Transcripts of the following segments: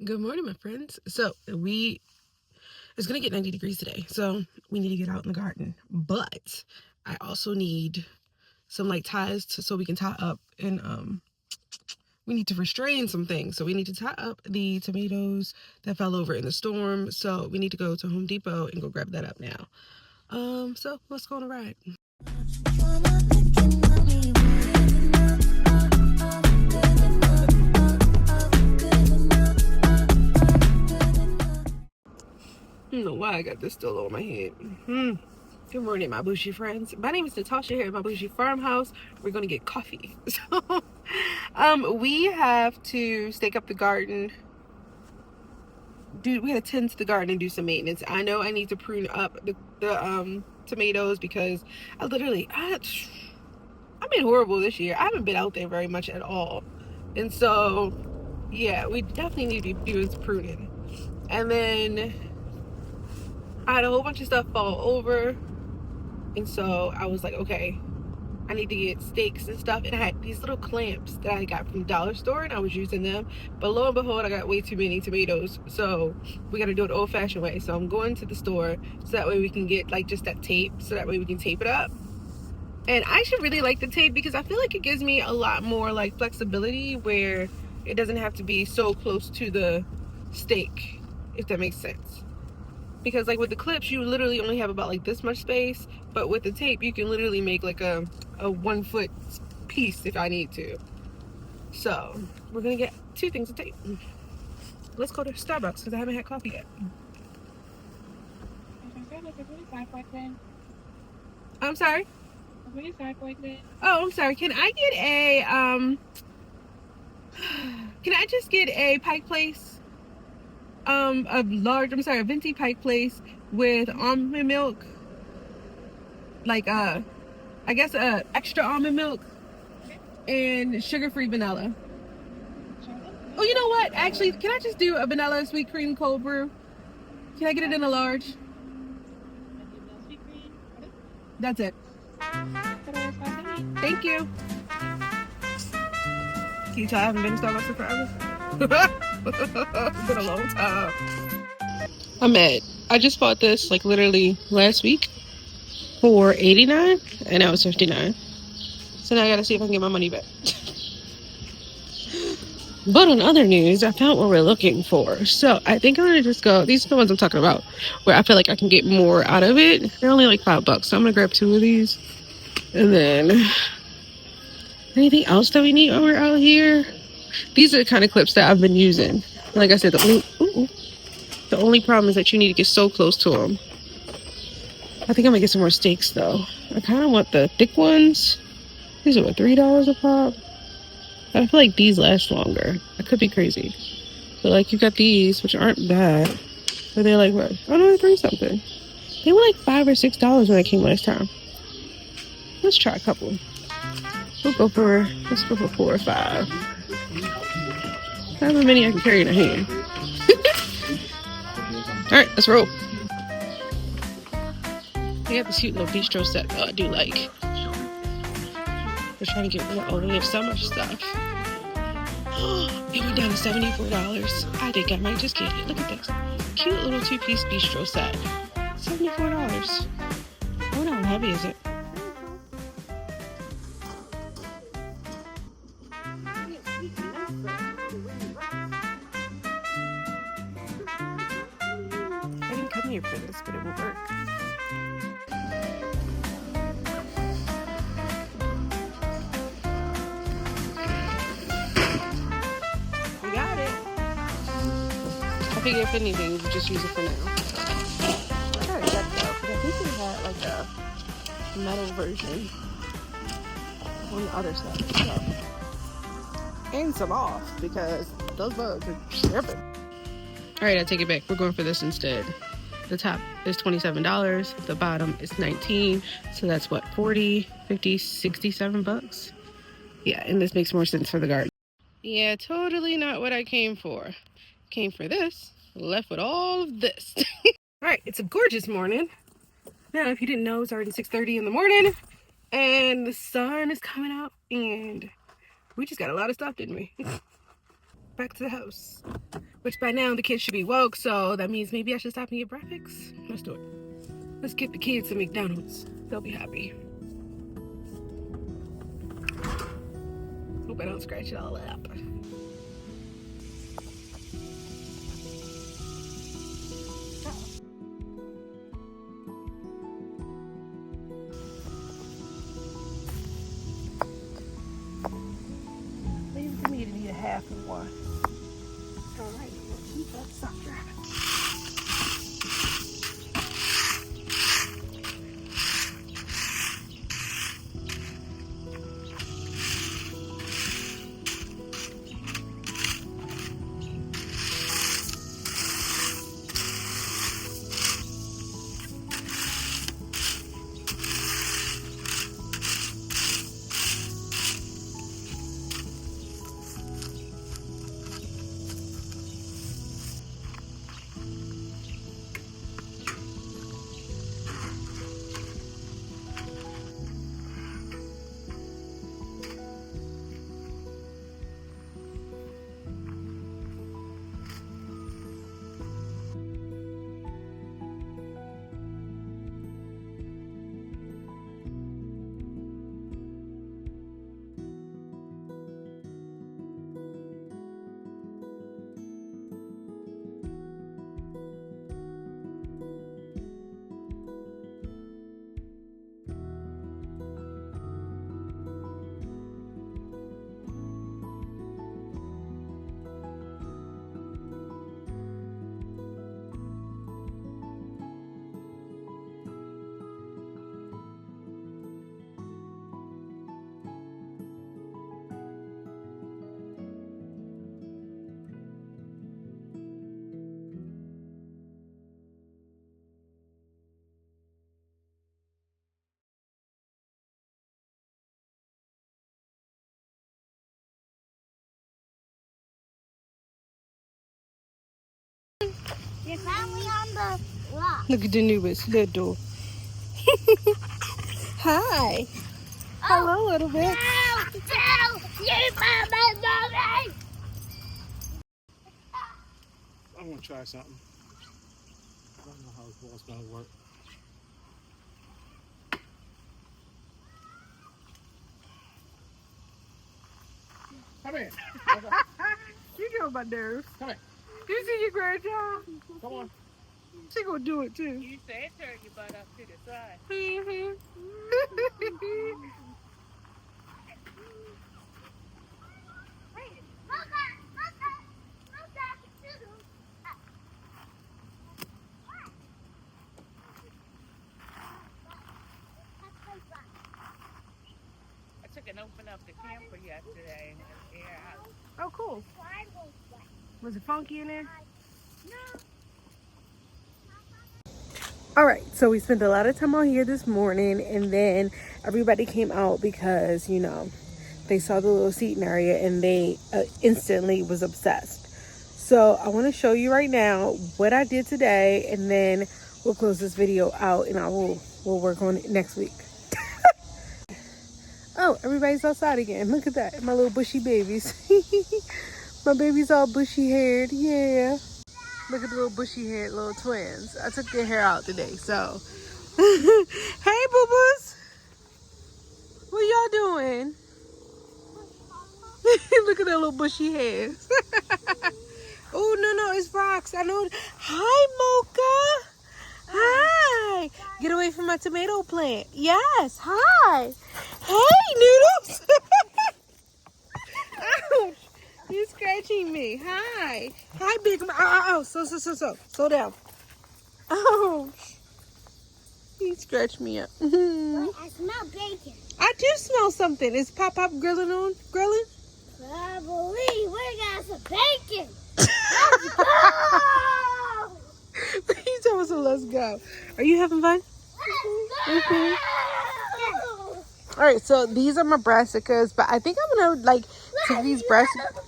Good morning, my friends. So it's gonna get 90 degrees today, so we need to get out in the garden. But I also need some like ties so we can tie up, and we need to restrain some things. So we need to tie up the tomatoes that fell over in the storm. So we need to go to Home Depot and go grab that up now. So let's go on a ride. I don't know why I got this still on my head. Good morning, my bougie friends. My name is Natasha here at my bougie farmhouse. We're gonna get coffee. So, we have to stake up the garden. We gotta tend to the garden and do some maintenance. I know I need to prune up the tomatoes because I'm been horrible this year. I haven't been out there very much at all, and so yeah, we definitely need to be doing some pruning. And then I had a whole bunch of stuff fall over, and so I was like, okay, I need to get stakes and stuff. And I had these little clamps that I got from the dollar store, and I was using them. But lo and behold, I got way too many tomatoes. So we got to do it the old-fashioned way. So I'm going to the store so that way we can get like just that tape, so that way we can tape it up. And I should really like the tape because I feel like it gives me a lot more like flexibility where it doesn't have to be so close to the stake, if that makes sense. Because like with the clips, you literally only have about like this much space, but with the tape you can literally make like a 1 foot piece if I need to. So we're gonna get 2 things of tape. Let's go to Starbucks because I haven't had coffee yet. I'm sorry. Oh, I'm sorry. Can I get a can I just get a Pike Place? A venti Pike Place with almond milk, like I guess extra almond milk and sugar-free vanilla. Oh, you know what? Actually, can I just do a vanilla sweet cream cold brew? Can I get it in a large? That's it. Thank you. Can you tell I haven't been to Starbucks in forever? It's been a long time. I'm mad. I just bought this like literally last week for $89 and now it's $59. So now I gotta see if I can get my money back. But on other news, I found what we're looking for. So I think I'm gonna just go. These are the ones I'm talking about, where I feel like I can get more out of it. They're only like $5, so I'm gonna grab 2 of these. And then anything else that we need when we're out here? These are the kind of clips that I've been using. Like I said, the only problem is that you need to get so close to them. I think I'm gonna get some more steaks though. I kind of want the thick ones. These are what, $3 a pop? I feel like these last longer. I could be crazy. But like you got these, which aren't bad. But they're like what? Oh no, they're 3 something. They were like $5 or $6 when I came last time. Let's try a couple. Let's go for 4 or 5. However many I can carry in a hand. Alright, let's roll. They got this cute little bistro set though, I do like. We're trying to get rid of all of so much stuff. It went down to $74. I think I might just get it. Look at this. Cute little 2-piece bistro set. $74. I wonder how heavy is it? I didn't come here for this, but it will work. We got it. I figure if anything, we'll just use it for now. I gotta check though, because I think we had like a metal version on the other side. So. And some off, because those bugs are tripping. Alright, I take it back. We're going for this instead. The top is $27. The bottom is $19. So that's what, 40, 50, 67 bucks? Yeah, and this makes more sense for the garden. Yeah, totally not what I came for. Came for this, left with all of this. Alright, it's a gorgeous morning. Now, if you didn't know, it's already 6:30 in the morning. And the sun is coming out. And we just got a lot of stuff, didn't we? back to the house. Which by now the kids should be woke, so that means maybe I should stop and get breakfast. Let's do it. Let's get the kids to McDonald's. They'll be happy. Hope I don't scratch it all up. Maybe for me to need a half of one. Alright, keep up, stop driving. You're finally on the rock. Look at the newest little. Hi. Hello, little bit. I'm gonna try something. I don't know how it's gonna work. Come here. You know my nerves. Come here. You see your grandchild? Come on. She gonna do it too. You said turn your butt up to the side. Mm-hmm. I took and opened up the camper yesterday and the air out. Oh, cool. Was it funky in there? All right, so we spent a lot of time out here this morning, and then everybody came out because, you know, they saw the little seating area and they instantly was obsessed. So I want to show you right now what I did today, and then we'll close this video out and we'll work on it next week. Oh, everybody's outside again. Look at that, my little bushy babies. My baby's all bushy haired, yeah. Look at the little bushy haired little twins. I took their hair out today, so. Hey, boo-boos. What y'all doing? Look at their little bushy hairs. Oh, no, it's rocks. I know. Hi, Mocha. Hi. Get away from my tomato plant. Yes, hi. Hey, Noodles. Ouch. You're scratching me. Hi. Hi, Big Mom. Oh. So. Slow down. Oh. He scratched me up. Wait, I smell bacon. I do smell something. Is Pop grilling on? Grilling? Probably. We got some bacon. Let's go. He's telling us, let's go. Are you having fun? Let's go. All right, so these are my brassicas, but I think I'm gonna like take these brassicas.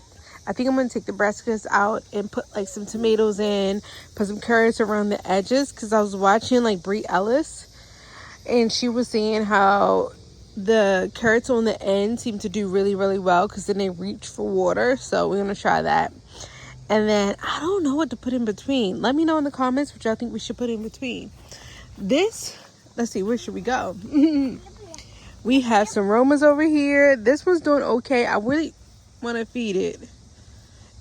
I think I'm gonna take the brassicas out and put like some tomatoes in, put some carrots around the edges, because I was watching like Brie Ellis, and she was saying how the carrots on the end seem to do really, really well because then they reach for water. So we're gonna try that. And then I don't know what to put in between. Let me know in the comments what y'all think we should put in between. This, let's see, where should we go? We have some Romas over here. This one's doing okay. I really want to feed it.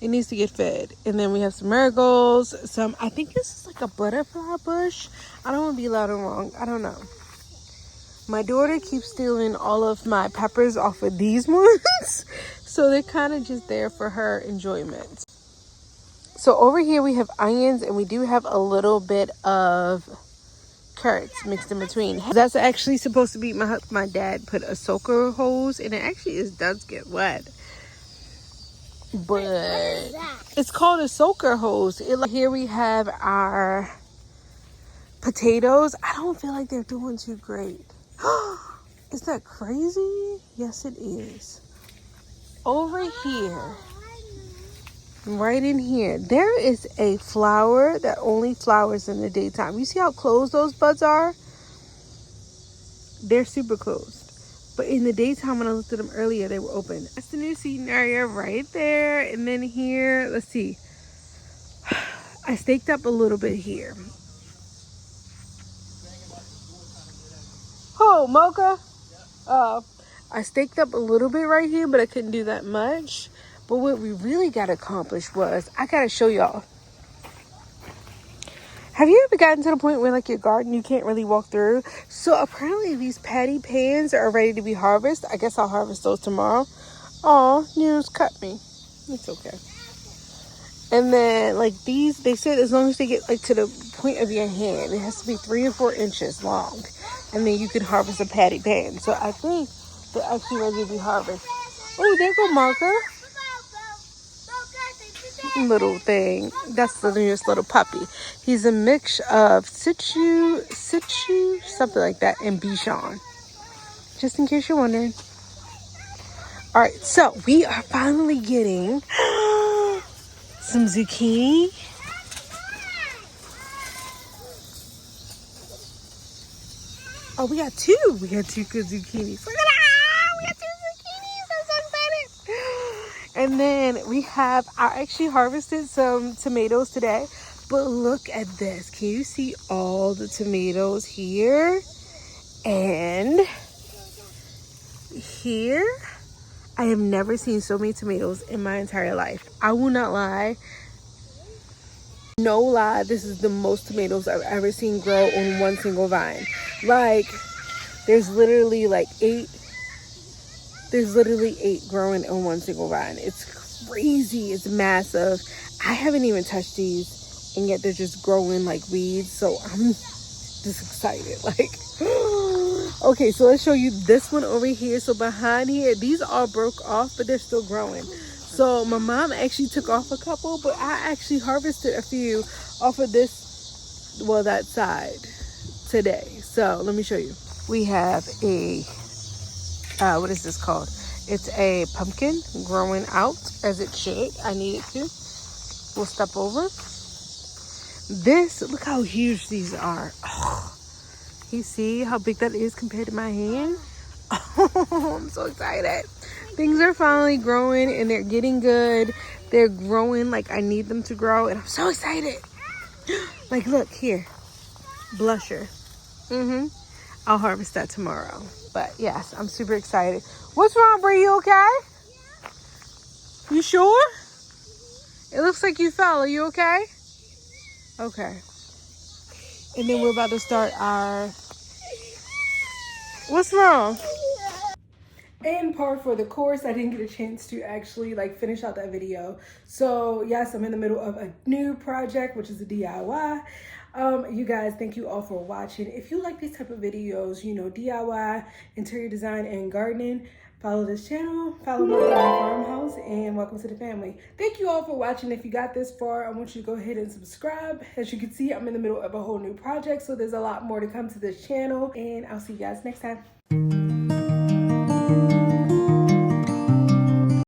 It needs to get fed. And then we have some marigolds. Some, I think this is like a butterfly bush. I don't want to be loud and wrong. I don't know. My daughter keeps stealing all of my peppers off of these ones. So they're kind of just there for her enjoyment. So over here we have onions, and we do have a little bit of carrots mixed in between. That's actually supposed to be, my dad put a soaker hose, and it actually does get wet. But it's called a soaker hose. Here we have our potatoes. I don't feel like they're doing too great. Is that crazy? Yes, it is. Over here, right in here, there is a flower that only flowers in the daytime. You see how closed those buds are? They're super closed. But in the daytime, when I looked at them earlier, they were open. That's the new seating area right there. And then here, let's see. I staked up a little bit here. Oh, Mocha? I staked up a little bit right here, but I couldn't do that much. But what we really got accomplished was, I got to show y'all. Have you ever gotten to the point where like your garden, you can't really walk through? So apparently these patty pans are ready to be harvested. I guess I'll harvest those tomorrow. Oh, news cut me. It's okay. And then like these, they said as long as they get like to the point of your hand, it has to be 3 or 4 inches long. And then you can harvest a patty pan. So I think they're actually ready to be harvested. Oh, there go Marker. Little thing. That's the newest little puppy. He's a mix of Situ, something like that, and Bichon. Just in case you're wondering. All right, so we are finally getting some zucchini. Oh, we got 2. We got 2 good zucchinis. Look at that! We got 2 zucchinis. I'm so excited. And then we have, I actually harvested some tomatoes today. But look at this. Can you see all the tomatoes here? And here, I have never seen so many tomatoes in my entire life. I will not lie. No lie, this is the most tomatoes I've ever seen grow on one single vine. Like, there's literally 8 growing on one single vine. It's crazy. It's massive. I haven't even touched these, and yet they're just growing like weeds. So I'm just excited. Like, okay, so let's show you this one over here. So behind here, these all broke off, but they're still growing. So my mom actually took off a couple, but I actually harvested a few off of this, well, that side today. So let me show you. We have a, what is this called? It's a pumpkin growing out as it should. I need it to. We'll step over. This, look how huge these are. Oh, you see how big that is compared to my hand? Oh, I'm so excited. Things are finally growing and they're getting good. They're growing like I need them to grow, and I'm so excited. Like, look here, blusher. I'll harvest that tomorrow. But yes, I'm super excited. What's wrong, Bree? You okay? You sure? It looks like you fell. Are you okay? Okay. And then we're about to start our... What's wrong? And part for the course, I didn't get a chance to actually finish out that video. So yes, I'm in the middle of a new project, which is a DIY. You guys, thank you all for watching. If you like these type of videos, you know, DIY, interior design, and gardening, follow this channel, follow my Farmhouse, and welcome to the family. Thank you all for watching. If you got this far, I want you to go ahead and subscribe. As you can see, I'm in the middle of a whole new project, so there's a lot more to come to this channel, and I'll see you guys next time.